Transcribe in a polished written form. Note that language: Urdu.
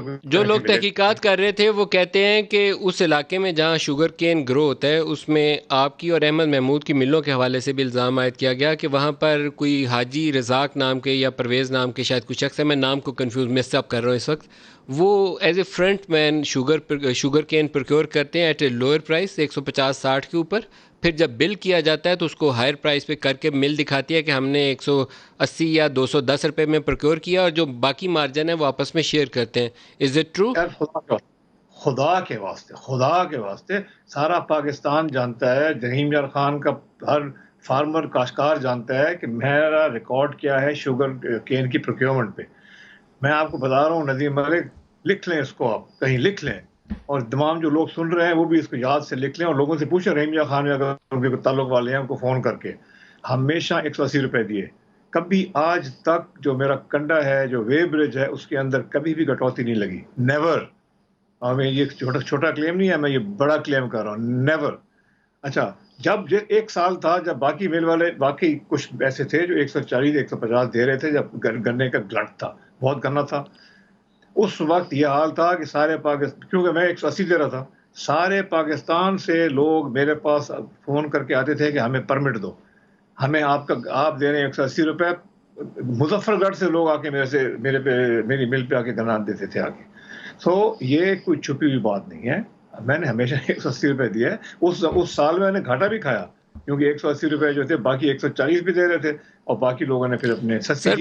جو شوگر لوگ کی ملے۔ تحقیقات کر رہے تھے وہ کہتے ہیں کہ اس علاقے میں جہاں شوگر کین گرو ہوتا ہے اس میں آپ کی اور احمد محمود کی ملوں کے حوالے سے بھی الزام عائد کیا گیا کہ وہاں پر کوئی حاجی رزاق نام کے یا پرویز نام کے شاید کوئی شخص ہے، میں نام کو کنفیوز مس اپ کر رہا ہوں اس وقت، وہ as a front man sugar cane procure کرتے ہیں ایٹ اے لوئر پرائس 150-60 کے اوپر، پھر جب بل کیا جاتا ہے تو اس کو ہائر پرائس پہ کر کے مل دکھاتی ہے کہ ہم نے 180 یا 210 روپے میں پروکیور کیا، اور جو باقی مارجن ہے وہ آپس میں شیئر کرتے ہیں. Is it true? یار خدا کے واسطے سارا پاکستان جانتا ہے، رحیم یار خان کا ہر فارمر کاشتکار جانتا ہے کہ میرا ریکارڈ کیا ہے شوگر کین کی پروکیورمنٹ پہ. میں آپ کو بتا رہا ہوں ندیم ملک، لکھ لیں اس کو، آپ کہیں لکھ لیں، اور تمام جو لوگ سن رہے ہیں وہ بھی اس کو یاد سے لکھ لیں، اور لوگوں سے پوچھیں رحیم یار خان اگر ان کے تعلق والے ہیں ان کو فون کر کے. ہمیشہ 180 روپے دیے، کبھی آج تک جو میرا کنڈا ہے جو وے برج ہے اس کے اندر کبھی بھی کٹوتی نہیں لگی، نیور. اور میں یہ چھوٹا کلیم نہیں ہے، میں یہ بڑا کلیم کر رہا ہوں، نیور. اچھا، جب ایک سال تھا جب باقی میل والے باقی کچھ ایسے تھے جو 140 150 دے رہے تھے، جب گنے کا گلٹ تھا، بہت گنا تھا، اس وقت یہ حال تھا کہ سارے پاکستان، کیونکہ میں 180 دے رہا تھا، سارے پاکستان سے لوگ میرے پاس فون کر کے آتے تھے کہ ہمیں پرمٹ دو، ہمیں آپ دے رہے ہیں 180 روپے. مظفر گڑھ سے لوگ آ کے میری مل پہ آ کے گنا دیتے تھے آگے. سو یہ کوئی چھپی ہوئی بات نہیں ہے، میں نے ہمیشہ 180 روپے دیا ہے. اس سال میں نے گھاٹا بھی کھایا، کیونکہ 180 روپے جو تھے باقی 140 بھی دے رہے تھے، اور باقی لوگوں نے پھر اپنے 80 سر